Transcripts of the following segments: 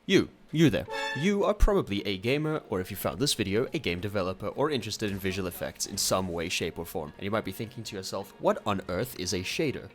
You there. You are probably a gamer, or if you found this video, a game developer, or interested in visual effects in some way, shape, or form. And you might be thinking to yourself, what on earth is a shader?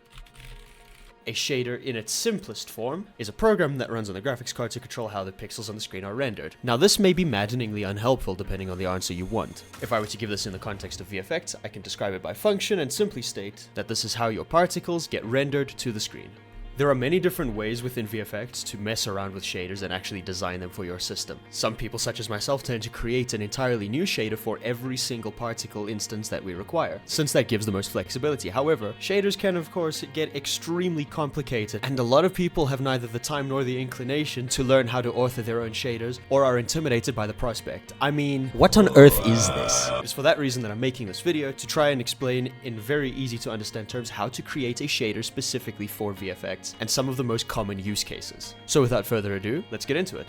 A shader, in its simplest form, is a program that runs on the graphics card to control how the pixels on the screen are rendered. Now this may be maddeningly unhelpful depending on the answer you want. If I were to give this in the context of VFX, I can describe it by function and simply state that this is how your particles get rendered to the screen. There are many different ways within VFX to mess around with shaders and actually design them for your system. Some people, such as myself, tend to create an entirely new shader for every single particle instance that we require, since that gives the most flexibility. However, shaders can of course get extremely complicated, and a lot of people have neither the time nor the inclination to learn how to author their own shaders, or are intimidated by the prospect. I mean, what on earth is this? It's for that reason that I'm making this video, to try and explain in very easy to understand terms how to create a shader specifically for VFX, and some of the most common use cases. So without further ado, let's get into it.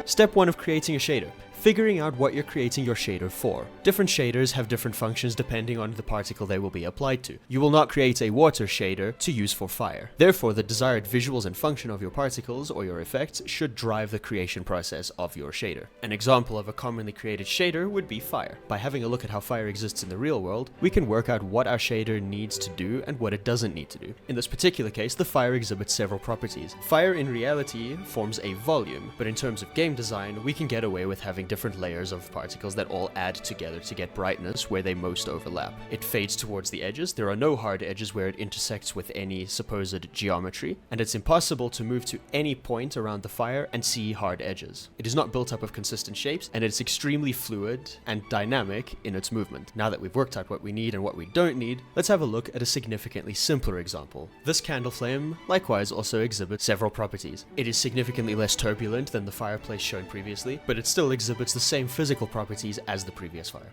Step 1 of creating a shader. Figuring out what you're creating your shader for. Different shaders have different functions depending on the particle they will be applied to. You will not create a water shader to use for fire. Therefore, the desired visuals and function of your particles or your effects should drive the creation process of your shader. An example of a commonly created shader would be fire. By having a look at how fire exists in the real world, we can work out what our shader needs to do and what it doesn't need to do. In this particular case, the fire exhibits several properties. Fire in reality forms a volume, but in terms of game design, we can get away with having different layers of particles that all add together to get brightness where they most overlap. It fades towards the edges. There are no hard edges where it intersects with any supposed geometry, and it's impossible to move to any point around the fire and see hard edges. It is not built up of consistent shapes, and it's extremely fluid and dynamic in its movement. Now that we've worked out what we need and what we don't need, let's have a look at a significantly simpler example. This candle flame likewise also exhibits several properties. It is significantly less turbulent than the fireplace shown previously, but it still exhibits the same physical properties as the previous fire.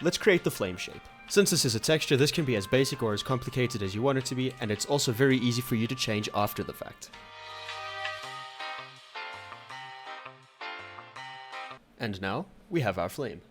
Let's create the flame shape. Since this is a texture, this can be as basic or as complicated as you want it to be, and it's also very easy for you to change after the fact. And now, we have our flame.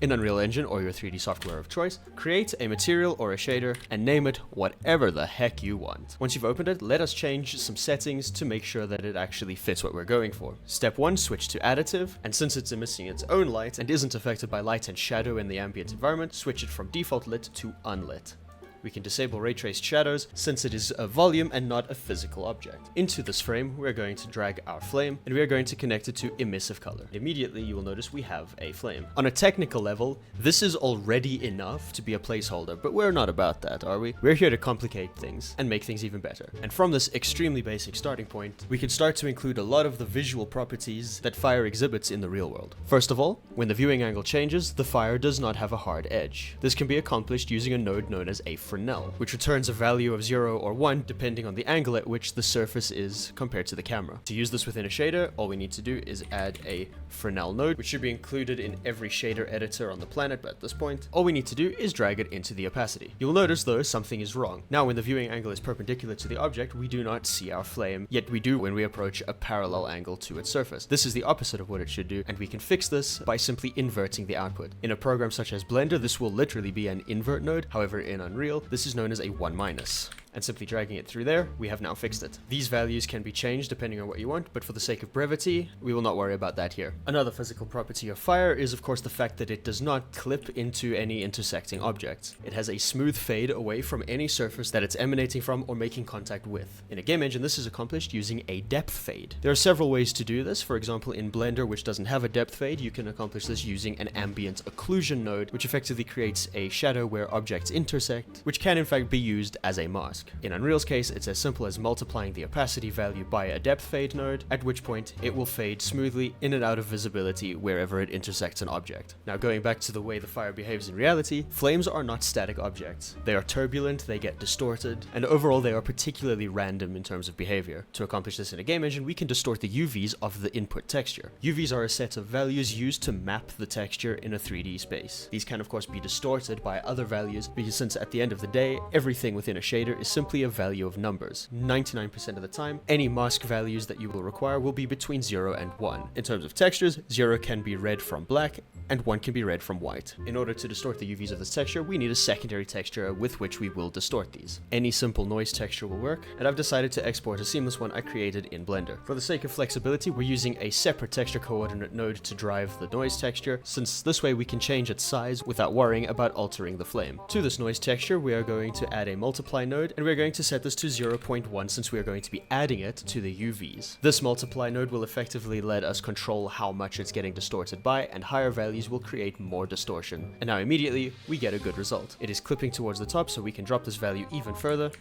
In Unreal Engine or your 3D software of choice, create a material or a shader and name it whatever the heck you want. Once you've opened it, let us change some settings to make sure that it actually fits what we're going for. Step 1, switch to additive, and since it's emitting its own light and isn't affected by light and shadow in the ambient environment, switch it from default lit to unlit. We can disable ray traced shadows since it is a volume and not a physical object. Into this frame, we're going to drag our flame and we are going to connect it to emissive color. Immediately, you will notice we have a flame. On a technical level, this is already enough to be a placeholder, but we're not about that, are we? We're here to complicate things and make things even better. And from this extremely basic starting point, we can start to include a lot of the visual properties that fire exhibits in the real world. First of all, when the viewing angle changes, the fire does not have a hard edge. This can be accomplished using a node known as a Fresnel, which returns a value of 0 or 1 depending on the angle at which the surface is compared to the camera. To use this within a shader, all we need to do is add a Fresnel node, which should be included in every shader editor on the planet, but at this point, all we need to do is drag it into the opacity. You'll notice though something is wrong. Now when the viewing angle is perpendicular to the object, we do not see our flame, yet we do when we approach a parallel angle to its surface. This is the opposite of what it should do, and we can fix this by simply inverting the output. In a program such as Blender, this will literally be an invert node. However, in Unreal, this is known as a 1-. And simply dragging it through there, we have now fixed it. These values can be changed depending on what you want, but for the sake of brevity, we will not worry about that here. Another physical property of fire is of course the fact that it does not clip into any intersecting objects. It has a smooth fade away from any surface that it's emanating from or making contact with. In a game engine, this is accomplished using a depth fade. There are several ways to do this. For example, in Blender, which doesn't have a depth fade, you can accomplish this using an ambient occlusion node, which effectively creates a shadow where objects intersect, which can in fact be used as a mask. In Unreal's case, it's as simple as multiplying the opacity value by a depth fade node, at which point it will fade smoothly in and out of visibility wherever it intersects an object. Now going back to the way the fire behaves in reality, flames are not static objects. They are turbulent, they get distorted, and overall they are particularly random in terms of behavior. To accomplish this in a game engine, we can distort the UVs of the input texture. UVs are a set of values used to map the texture in a 3D space. These can of course be distorted by other values, because since at the end of the day, everything within a shader is simply a value of numbers. 99% of the time, any mask values that you will require will be between 0 and 1. In terms of textures, 0 can be read from black, and 1 can be read from white. In order to distort the UVs of this texture, we need a secondary texture with which we will distort these. Any simple noise texture will work, and I've decided to export a seamless one I created in Blender. For the sake of flexibility, we're using a separate texture coordinate node to drive the noise texture, since this way we can change its size without worrying about altering the flame. To this noise texture, we are going to add a multiply node, and we're going to set this to 0.1 since we are going to be adding it to the UVs. This multiply node will effectively let us control how much it's getting distorted by, and higher values will create more distortion. And now immediately, we get a good result. It is clipping towards the top, so we can drop this value even further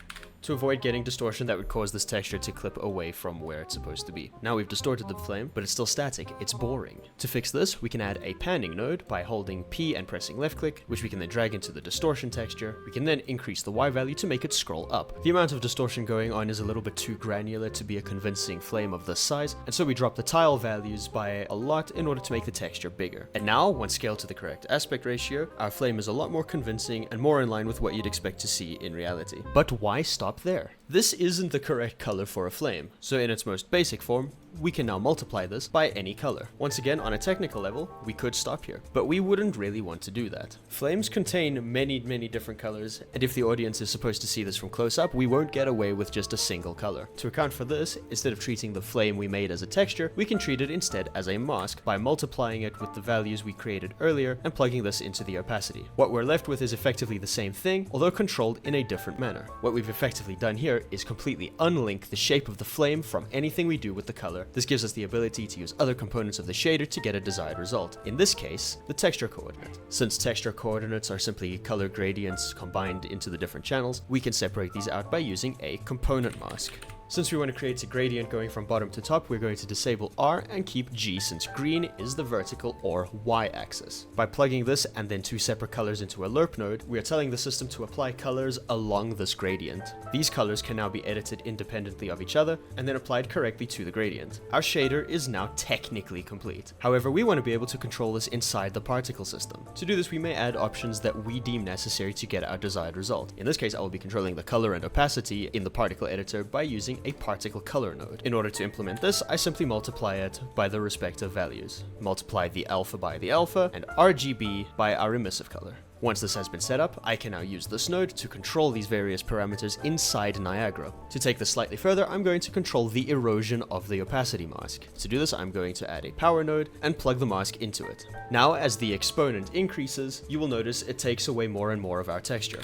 to avoid getting distortion that would cause this texture to clip away from where it's supposed to be. Now we've distorted the flame, but it's still static. It's boring. To fix this, we can add a panning node by holding P and pressing left click, which we can then drag into the distortion texture. We can then increase the Y value to make it scroll up. The amount of distortion going on is a little bit too granular to be a convincing flame of this size, and so we drop the tile values by a lot in order to make the texture bigger. And now, when scaled to the correct aspect ratio, our flame is a lot more convincing and more in line with what you'd expect to see in reality. But why stop there? This isn't the correct color for a flame, so in its most basic form, we can now multiply this by any color. Once again, on a technical level, we could stop here, but we wouldn't really want to do that. Flames contain many different colors, and if the audience is supposed to see this from close up, we won't get away with just a single color. To account for this, instead of treating the flame we made as a texture, we can treat it instead as a mask by multiplying it with the values we created earlier and plugging this into the opacity. What we're left with is effectively the same thing, although controlled in a different manner. What we've effectively done here is completely unlink the shape of the flame from anything we do with the color. This gives us the ability to use other components of the shader to get a desired result. In this case, the texture coordinate. Since texture coordinates are simply color gradients combined into the different channels, we can separate these out by using a component mask. Since we want to create a gradient going from bottom to top, we're going to disable R and keep G since green is the vertical or Y-axis. By plugging this and then two separate colors into a lerp node, we are telling the system to apply colors along this gradient. These colors can now be edited independently of each other and then applied correctly to the gradient. Our shader is now technically complete. However, we want to be able to control this inside the particle system. To do this, we may add options that we deem necessary to get our desired result. In this case, I will be controlling the color and opacity in the particle editor by using a particle color node. In order to implement this, I simply multiply it by the respective values. Multiply the alpha by the alpha and RGB by our emissive color. Once this has been set up, I can now use this node to control these various parameters inside Niagara. To take this slightly further, I'm going to control the erosion of the opacity mask. To do this, I'm going to add a power node and plug the mask into it. Now, as the exponent increases, you will notice it takes away more and more of our texture.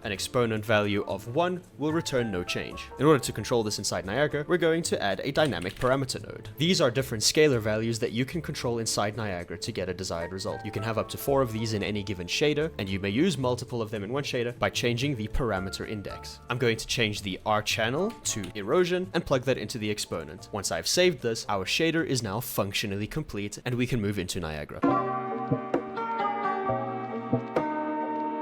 An exponent value of 1 will return no change. In order to control this inside Niagara, we're going to add a dynamic parameter node. These are different scalar values that you can control inside Niagara to get a desired result. You can have up to 4 of these in any given shader, and you may use multiple of them in one shader by changing the parameter index. I'm going to change the R channel to erosion and plug that into the exponent. Once I've saved this, our shader is now functionally complete, and we can move into Niagara.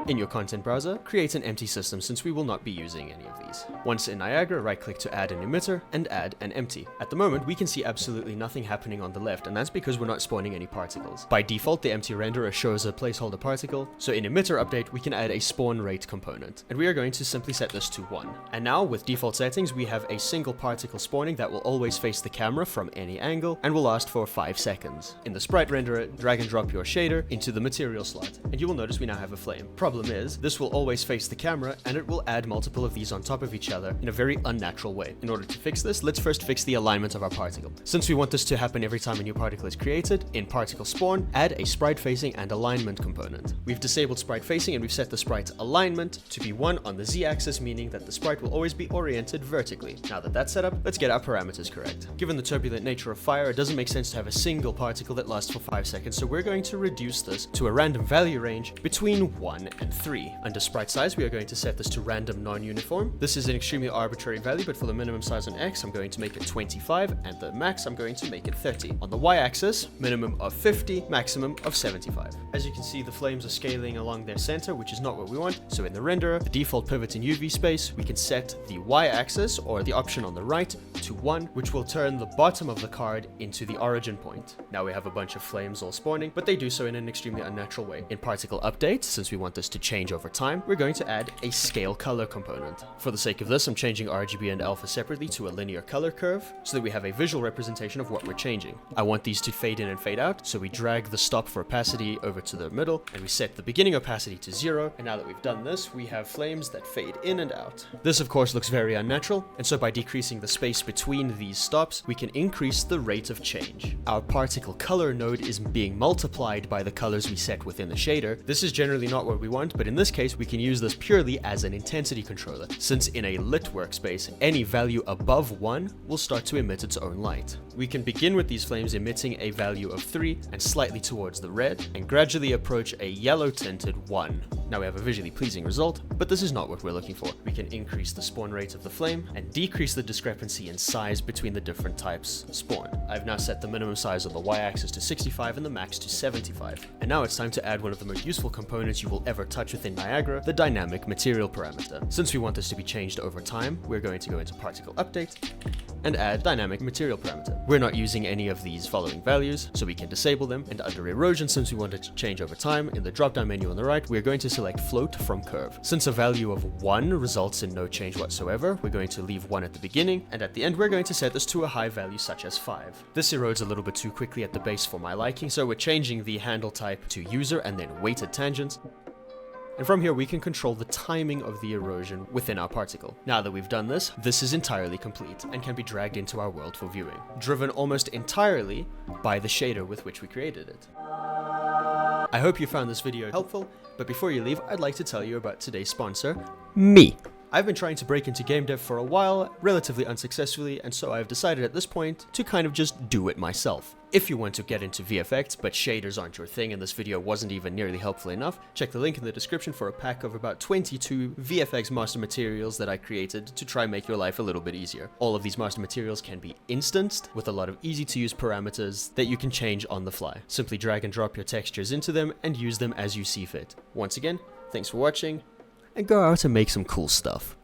In your content browser, create an empty system since we will not be using any of these. Once in Niagara, right-click to add an emitter and add an empty. At the moment, we can see absolutely nothing happening on the left, and that's because we're not spawning any particles. By default, the empty renderer shows a placeholder particle, so in emitter update, we can add a spawn rate component, and we are going to simply set this to 1. And now, with default settings, we have a single particle spawning that will always face the camera from any angle and will last for 5 seconds. In the sprite renderer, drag and drop your shader into the material slot, and you will notice we now have a flame. Problem is, this will always face the camera, and it will add multiple of these on top of each other in a very unnatural way. In order to fix this, let's first fix the alignment of our particle. Since we want this to happen every time a new particle is created, in particle spawn, add a sprite facing and alignment component. We've disabled sprite facing and we've set the sprite's alignment to be 1 on the z-axis, meaning that the sprite will always be oriented vertically. Now that that's set up, let's get our parameters correct. Given the turbulent nature of fire, it doesn't make sense to have a single particle that lasts for 5 seconds, so we're going to reduce this to a random value range between 1 and 3. Under sprite size, we are going to set this to random non-uniform. This is an extremely arbitrary value, but for the minimum size on X, I'm going to make it 25, and the max, I'm going to make it 30. On the Y-axis, minimum of 50, maximum of 75. As you can see, the flames are scaling along their center, which is not what we want. So in the renderer, the default pivot in UV space, we can set the Y-axis, or the option on the right, to 1, which will turn the bottom of the card into the origin point. Now we have a bunch of flames all spawning, but they do so in an extremely unnatural way. In particle update, since we want this to change over time, we're going to add a scale color component. For the sake of this, I'm changing RGB and alpha separately to a linear color curve so that we have a visual representation of what we're changing. I want these to fade in and fade out, so we drag the stop for opacity over to the middle, and we set the beginning opacity to 0, and now that we've done this, we have flames that fade in and out. This of course looks very unnatural, and so by decreasing the space between these stops, we can increase the rate of change. Our particle color node is being multiplied by the colors we set within the shader. This is generally not what we want, but in this case we can use this purely as an intensity controller, since in a lit workspace, any value above 1 will start to emit its own light. We can begin with these flames emitting a value of 3 and slightly towards the red, and gradually approach a yellow tinted 1. Now we have a visually pleasing result, but this is not what we're looking for. We can increase the spawn rate of the flame and decrease the discrepancy in size between the different types spawned. I've now set the minimum size on the y-axis to 65 and the max to 75. And now it's time to add one of the most useful components you will ever touch within Niagara, the dynamic material parameter. Since we want this to be changed over time, we're going to go into particle update and add dynamic material parameter. We're not using any of these following values, so we can disable them, and under erosion, since we want it to change over time, in the drop-down menu on the right, we're going to select float from curve. Since a value of 1 results in no change whatsoever, we're going to leave 1 at the beginning, and at the end we're going to set this to a high value such as 5. This erodes a little bit too quickly at the base for my liking, so we're changing the handle type to user and then weighted tangents. And from here we can control the timing of the erosion within our particle. Now that we've done this, this is entirely complete and can be dragged into our world for viewing, driven almost entirely by the shader with which we created it. I hope you found this video helpful, but before you leave, I'd like to tell you about today's sponsor, me. I've been trying to break into game dev for a while, relatively unsuccessfully, and so I've decided at this point to kind of just do it myself. If you want to get into VFX, but shaders aren't your thing and this video wasn't even nearly helpful enough, check the link in the description for a pack of about 22 VFX master materials that I created to try and make your life a little bit easier. All of these master materials can be instanced with a lot of easy to use parameters that you can change on the fly. Simply drag and drop your textures into them and use them as you see fit. Once again, thanks for watching, and go out and make some cool stuff.